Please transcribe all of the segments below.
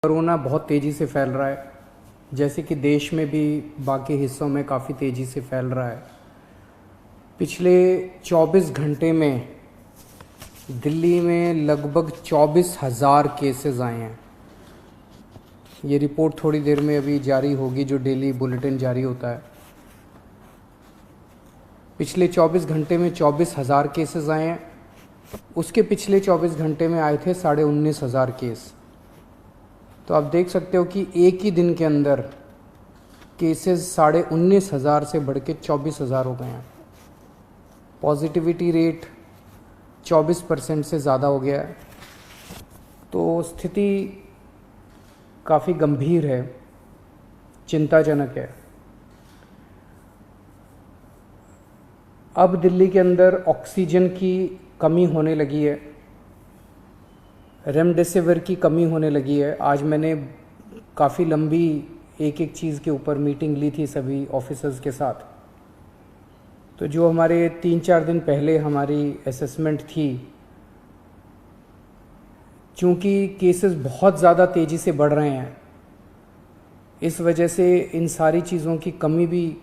Corona बहुत तेज़ी से फैल रहा है, जैसे कि देश में भी बाकी हिस्सों में काफ़ी तेज़ी से फैल रहा है। पिछले 24 घंटे में दिल्ली में लगभग 24,000 केसेस आए हैं। ये रिपोर्ट थोड़ी देर में अभी जारी होगी, जो डेली बुलेटिन जारी होता है। पिछले 24 घंटे में 24,000 केसेस आए हैं। उसके पिछले 24 घंटे में आए थे 19,500 केस। तो आप देख सकते हो कि एक ही दिन के अंदर केसेस 19,500 से बढ़ के 24,000 हो गए हैं। पॉजिटिविटी रेट 24% से ज़्यादा हो गया है। तो स्थिति काफ़ी गंभीर है, चिंताजनक है। अब दिल्ली के अंदर ऑक्सीजन की कमी होने लगी है, रेमडेसिविर की कमी होने लगी है। आज मैंने काफ़ी लंबी एक एक चीज़ के ऊपर मीटिंग ली थी सभी ऑफिसर्स के साथ। तो जो हमारे 3-4 दिन पहले हमारी असेसमेंट थी, चूँकि केसेस बहुत ज़्यादा तेज़ी से बढ़ रहे हैं, इस वजह से इन सारी चीज़ों की कमी भी,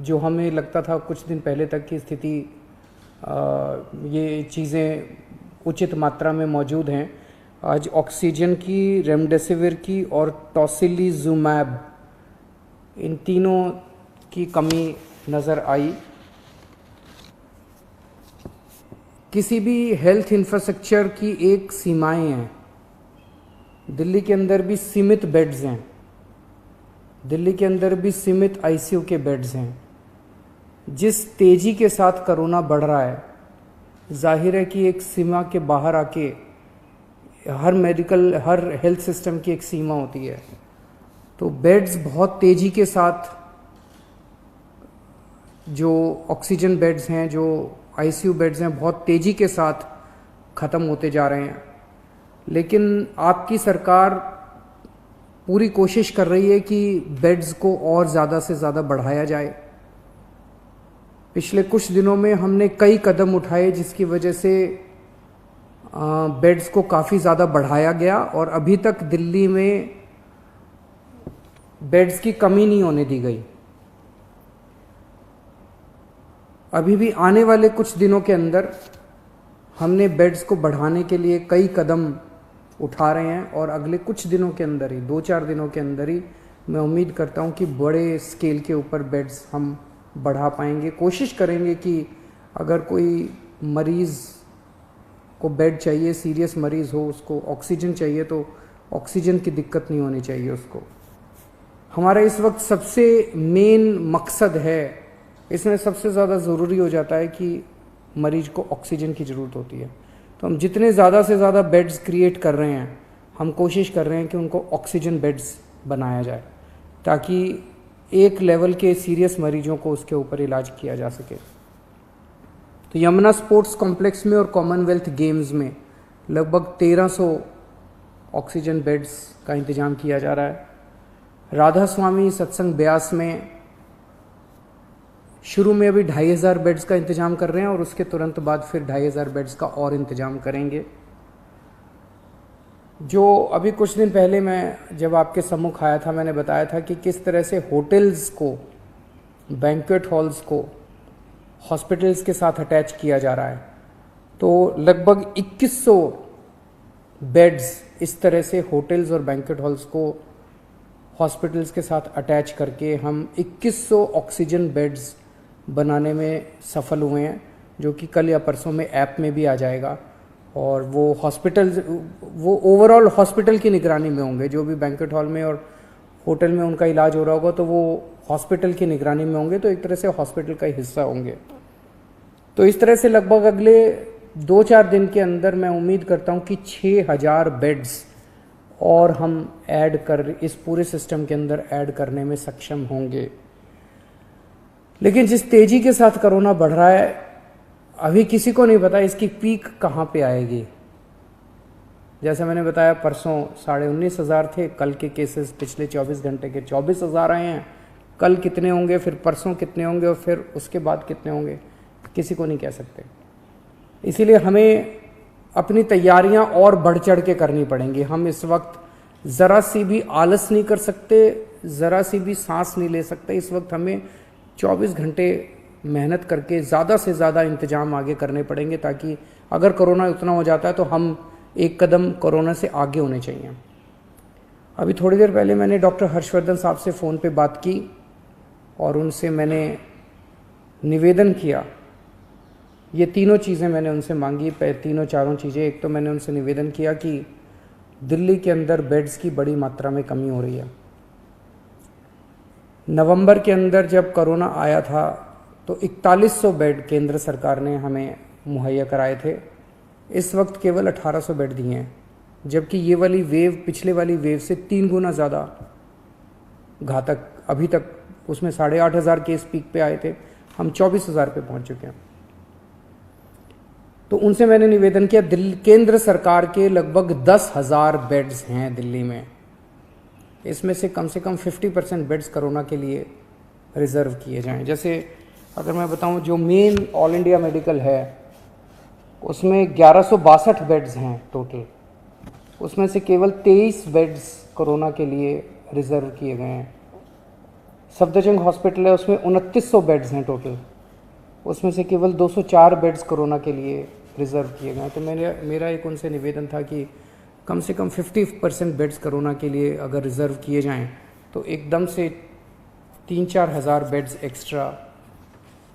जो हमें लगता था कुछ दिन पहले तक की स्थिति ये चीज़ें उचित मात्रा में मौजूद हैं, आज ऑक्सीजन की, रेमडेसिविर की और टोसिलीजुमैब, इन तीनों की कमी नज़र आई। किसी भी हेल्थ इंफ्रास्ट्रक्चर की एक सीमाएं हैं। दिल्ली के अंदर भी सीमित बेड्स हैं, दिल्ली के अंदर भी सीमित आईसीयू के बेड्स हैं। जिस तेज़ी के साथ कोरोना बढ़ रहा है, जाहिर है कि एक सीमा के बाहर आके हर हेल्थ सिस्टम की एक सीमा होती है। तो बेड्स बहुत तेज़ी के साथ, जो ऑक्सीजन बेड्स हैं, जो आईसीयू बेड्स हैं, बहुत तेज़ी के साथ ख़त्म होते जा रहे हैं। लेकिन आपकी सरकार पूरी कोशिश कर रही है कि बेड्स को और ज़्यादा से ज़्यादा बढ़ाया जाए। पिछले कुछ दिनों में हमने कई कदम उठाए, जिसकी वजह से बेड्स को काफ़ी ज़्यादा बढ़ाया गया और अभी तक दिल्ली में बेड्स की कमी नहीं होने दी गई। अभी भी आने वाले कुछ दिनों के अंदर हमने बेड्स को बढ़ाने के लिए कई कदम उठा रहे हैं और अगले कुछ दिनों के अंदर ही, 2-4 दिनों के अंदर ही, मैं उम्मीद करता हूं कि बड़े स्केल के ऊपर बेड्स हम बढ़ा पाएंगे। कोशिश करेंगे कि अगर कोई मरीज़ को बेड चाहिए, सीरियस मरीज़ हो, उसको ऑक्सीजन चाहिए, तो ऑक्सीजन की दिक्कत नहीं होनी चाहिए उसको। हमारा इस वक्त सबसे मेन मकसद है, इसमें सबसे ज़्यादा ज़रूरी हो जाता है कि मरीज को ऑक्सीजन की ज़रूरत होती है। तो हम जितने ज़्यादा से ज़्यादा बेड्स क्रिएट कर रहे हैं, हम कोशिश कर रहे हैं कि उनको ऑक्सीजन बेड्स बनाया जाए, ताकि एक लेवल के सीरियस मरीजों को उसके ऊपर इलाज किया जा सके। तो यमुना स्पोर्ट्स कॉम्प्लेक्स में और कॉमनवेल्थ गेम्स में लगभग 1300 ऑक्सीजन बेड्स का इंतज़ाम किया जा रहा है। राधा स्वामी सत्संग ब्यास में शुरू में अभी 2,500 बेड्स का इंतज़ाम कर रहे हैं और उसके तुरंत बाद फिर 2,500 बेड्स का और इंतज़ाम करेंगे। जो अभी कुछ दिन पहले मैं जब आपके सम्मुख आया था, मैंने बताया था कि किस तरह से होटल्स को, बैंक्वेट हॉल्स को हॉस्पिटल्स के साथ अटैच किया जा रहा है। तो लगभग 2100 बेड्स इस तरह से होटल्स और बैंक्वेट हॉल्स को हॉस्पिटल्स के साथ अटैच करके हम 2100 ऑक्सीजन बेड्स बनाने में सफल हुए हैं, जो कि कल या परसों में ऐप में भी आ जाएगा। और वो हॉस्पिटल्स, वो ओवरऑल हॉस्पिटल की निगरानी में होंगे। जो भी बैंक्वेट हॉल में और होटल में उनका इलाज हो रहा होगा, तो वो हॉस्पिटल की निगरानी में होंगे, तो एक तरह से हॉस्पिटल का हिस्सा होंगे। तो इस तरह से लगभग अगले 2-4 दिन के अंदर मैं उम्मीद करता हूँ कि 6,000 बेड्स और हम ऐड कर, इस पूरे सिस्टम के अंदर ऐड करने में सक्षम होंगे। लेकिन जिस तेजी के साथ कोरोना बढ़ रहा है, अभी किसी को नहीं पता इसकी पीक कहाँ पे आएगी। जैसे मैंने बताया, परसों 19,500 थे, कल के केसेस पिछले 24 घंटे के 24,000 आए हैं। कल कितने होंगे, फिर परसों कितने होंगे और फिर उसके बाद कितने होंगे, किसी को नहीं कह सकते। इसीलिए हमें अपनी तैयारियां और बढ़ चढ़ के करनी पड़ेंगी। हम इस वक्त ज़रा सी भी आलस नहीं कर सकते, ज़रा सी भी सांस नहीं ले सकते। इस वक्त हमें 24 घंटे मेहनत करके ज़्यादा से ज़्यादा इंतजाम आगे करने पड़ेंगे, ताकि अगर कोरोना उतना हो जाता है तो हम एक कदम कोरोना से आगे होने चाहिए। अभी थोड़ी देर पहले मैंने डॉक्टर हर्षवर्धन साहब से फ़ोन पे बात की और उनसे मैंने निवेदन किया, ये तीनों चीज़ें मैंने उनसे मांगी, तीनों चारों चीज़ें। एक तो मैंने उनसे निवेदन किया कि दिल्ली के अंदर बेड्स की बड़ी मात्रा में कमी हो रही है। नवंबर के अंदर जब कोरोना आया था तो 4100 बेड केंद्र सरकार ने हमें मुहैया कराए थे। इस वक्त केवल 1800 बेड दिए हैं, जबकि ये वाली वेव पिछले वाली वेव से 3 गुना ज़्यादा घातक अभी तक, उसमें 8500 केस पीक पे आए थे, हम 24,000 पे पहुंच चुके हैं। तो उनसे मैंने निवेदन किया, केंद्र सरकार के लगभग 10,000 बेड्स हैं दिल्ली में, इसमें से कम 50% बेड्स कोरोना के लिए रिजर्व किए जाएं। जैसे अगर मैं बताऊं, जो मेन ऑल इंडिया मेडिकल है उसमें 1162 बेड्स हैं टोटल, उसमें से केवल 23 बेड्स कोरोना के लिए रिजर्व किए गए हैं। सफदरजंग हॉस्पिटल है, उसमें 2900 बेड्स हैं टोटल, उसमें से केवल 204 बेड्स कोरोना के लिए रिजर्व किए गए। तो मेरा एक उनसे निवेदन था कि कम से कम 50% बेड्स कोरोना के लिए अगर रिज़र्व किए जाएं तो एकदम से 3-4 हज़ार बेड्स एक्स्ट्रा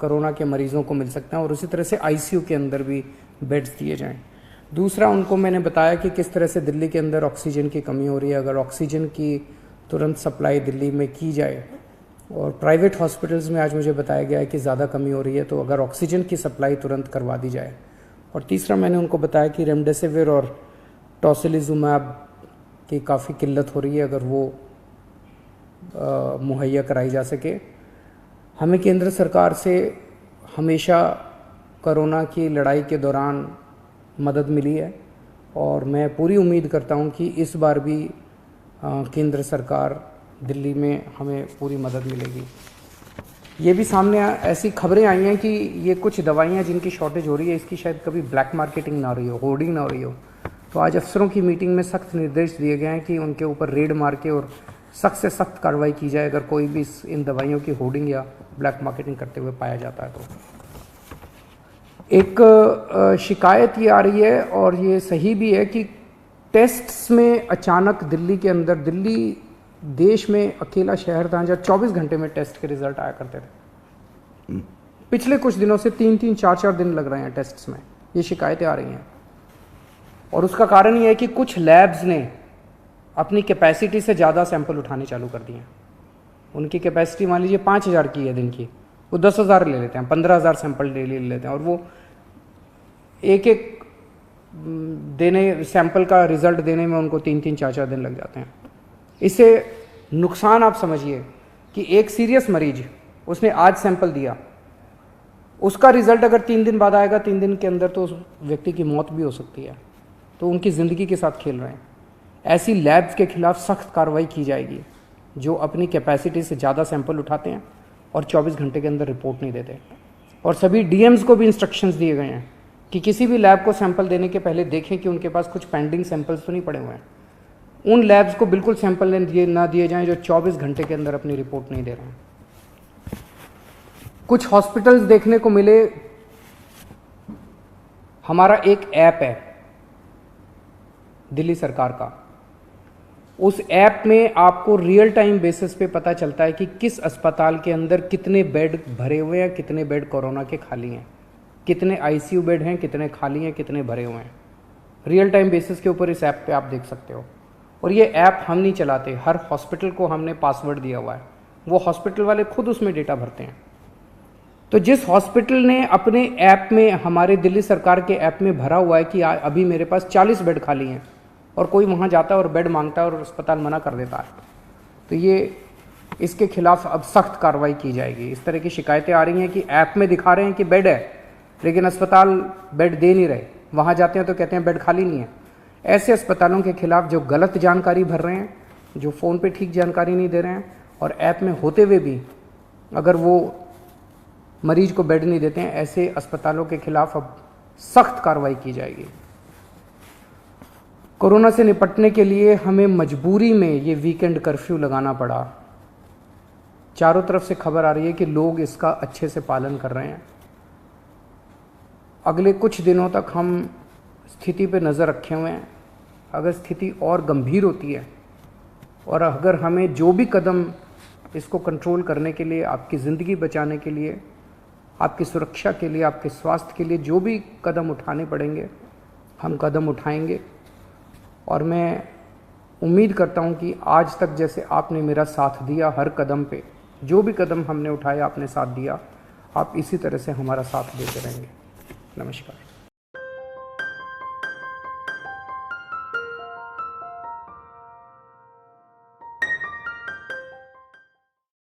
कोरोना के मरीज़ों को मिल सकते हैं, और उसी तरह से आईसीयू के अंदर भी बेड्स दिए जाएं। दूसरा, उनको मैंने बताया कि किस तरह से दिल्ली के अंदर ऑक्सीजन की कमी हो रही है। अगर ऑक्सीजन की तुरंत सप्लाई दिल्ली में की जाए, और प्राइवेट हॉस्पिटल्स में आज मुझे बताया गया है कि ज़्यादा कमी हो रही है, तो अगर ऑक्सीजन की सप्लाई तुरंत करवा दी जाए। और तीसरा, मैंने उनको बताया कि रेमडेसिविर और टोसिलिजुमैब की काफ़ी किल्लत हो रही है, अगर वो मुहैया कराई जा सके। हमें केंद्र सरकार से हमेशा कोरोना की लड़ाई के दौरान मदद मिली है, और मैं पूरी उम्मीद करता हूं कि इस बार भी केंद्र सरकार दिल्ली में हमें पूरी मदद मिलेगी। ये भी सामने ऐसी खबरें आई हैं कि ये कुछ दवाइयाँ जिनकी शॉर्टेज हो रही है, इसकी शायद कभी ब्लैक मार्केटिंग ना हो रही हो, होर्डिंग ना हो रही हो। तो आज अफसरों की मीटिंग में सख्त निर्देश दिए गए हैं कि उनके ऊपर रेड मार के और सख्त से सख्त कार्रवाई की जाए अगर कोई भी इन दवाइयों की होर्डिंग या ब्लैक मार्केटिंग करते हुए पाया जाता है। तो एक शिकायत ये आ रही है, और ये सही भी है, कि टेस्ट्स में अचानक दिल्ली के अंदर, दिल्ली देश में अकेला शहर था जहाँ 24 घंटे में टेस्ट के रिजल्ट आया करते थे। पिछले कुछ दिनों से 3-3, 4-4 दिन लग रहे हैं टेस्ट्स में, ये शिकायतें आ रही हैं। और उसका कारण ये है कि कुछ लैब्स ने अपनी कैपेसिटी से ज़्यादा सैंपल उठाने चालू कर दिए हैं। उनकी कैपेसिटी मान लीजिए 5,000 की है दिन की, वो 10,000 ले लेते हैं, 15,000 सैंपल डेली ले लेते हैं, और वो एक देने सैंपल का रिजल्ट देने में उनको 3-3, 4-4 दिन लग जाते हैं। इससे नुकसान आप समझिए कि एक सीरियस मरीज, उसने आज सैंपल दिया, उसका रिजल्ट अगर 3 दिन बाद आएगा, 3 दिन के अंदर तो उस व्यक्ति की मौत भी हो सकती है। तो उनकी ज़िंदगी के साथ खेल रहे हैं। ऐसी लैब्स के खिलाफ सख्त कार्रवाई की जाएगी जो अपनी कैपेसिटी से ज़्यादा सैंपल उठाते हैं और 24 घंटे के अंदर रिपोर्ट नहीं देते। और सभी डीएम्स को भी इंस्ट्रक्शंस दिए गए हैं कि किसी भी लैब को सैंपल देने के पहले देखें कि उनके पास कुछ पेंडिंग सैंपल्स तो नहीं पड़े हुए हैं। उन लैब्स को बिल्कुल सैंपल ना दिए जाएं जो 24 घंटे के अंदर अपनी रिपोर्ट नहीं दे रहे हैं। कुछ हॉस्पिटल्स देखने को मिले, हमारा एक ऐप है दिल्ली सरकार का, उस ऐप में आपको रियल टाइम बेसिस पे पता चलता है कि किस अस्पताल के अंदर कितने बेड भरे हुए हैं, कितने बेड कोरोना के खाली हैं, कितने आईसीयू बेड हैं, कितने खाली हैं, कितने भरे हुए हैं। रियल टाइम बेसिस के ऊपर इस ऐप पे आप देख सकते हो। और ये ऐप हम नहीं चलाते, हर हॉस्पिटल को हमने पासवर्ड दिया हुआ है, वो हॉस्पिटल वाले खुद उसमें डेटा भरते हैं। तो जिस हॉस्पिटल ने अपने ऐप में, हमारे दिल्ली सरकार के ऐप में भरा हुआ है कि अभी मेरे पास 40 बेड खाली हैं, और कोई वहाँ जाता है और बेड मांगता है और अस्पताल मना कर देता है, तो ये इसके खिलाफ अब सख्त कार्रवाई की जाएगी। इस तरह की शिकायतें आ रही हैं कि ऐप में दिखा रहे हैं कि बेड है, लेकिन अस्पताल बेड दे नहीं रहे, वहाँ जाते हैं तो कहते हैं बेड खाली नहीं है। ऐसे अस्पतालों के खिलाफ जो गलत जानकारी भर रहे हैं, जो फ़ोन पे ठीक जानकारी नहीं दे रहे हैं, और ऐप में होते हुए भी अगर वो मरीज को बेड नहीं देते हैं, ऐसे अस्पतालों के खिलाफ अब सख्त कार्रवाई की जाएगी। कोरोना से निपटने के लिए हमें मजबूरी में ये वीकेंड कर्फ्यू लगाना पड़ा। चारों तरफ से खबर आ रही है कि लोग इसका अच्छे से पालन कर रहे हैं। अगले कुछ दिनों तक हम स्थिति पे नज़र रखे हुए हैं। अगर स्थिति और गंभीर होती है और अगर हमें जो भी कदम इसको कंट्रोल करने के लिए, आपकी ज़िंदगी बचाने के लिए, आपकी सुरक्षा के लिए, आपके स्वास्थ्य के लिए जो भी कदम उठाने पड़ेंगे, हम कदम उठाएंगे। और मैं उम्मीद करता हूं कि आज तक जैसे आपने मेरा साथ दिया, हर कदम पे जो भी कदम हमने उठाया आपने साथ दिया, आप इसी तरह से हमारा साथ देते रहेंगे। नमस्कार।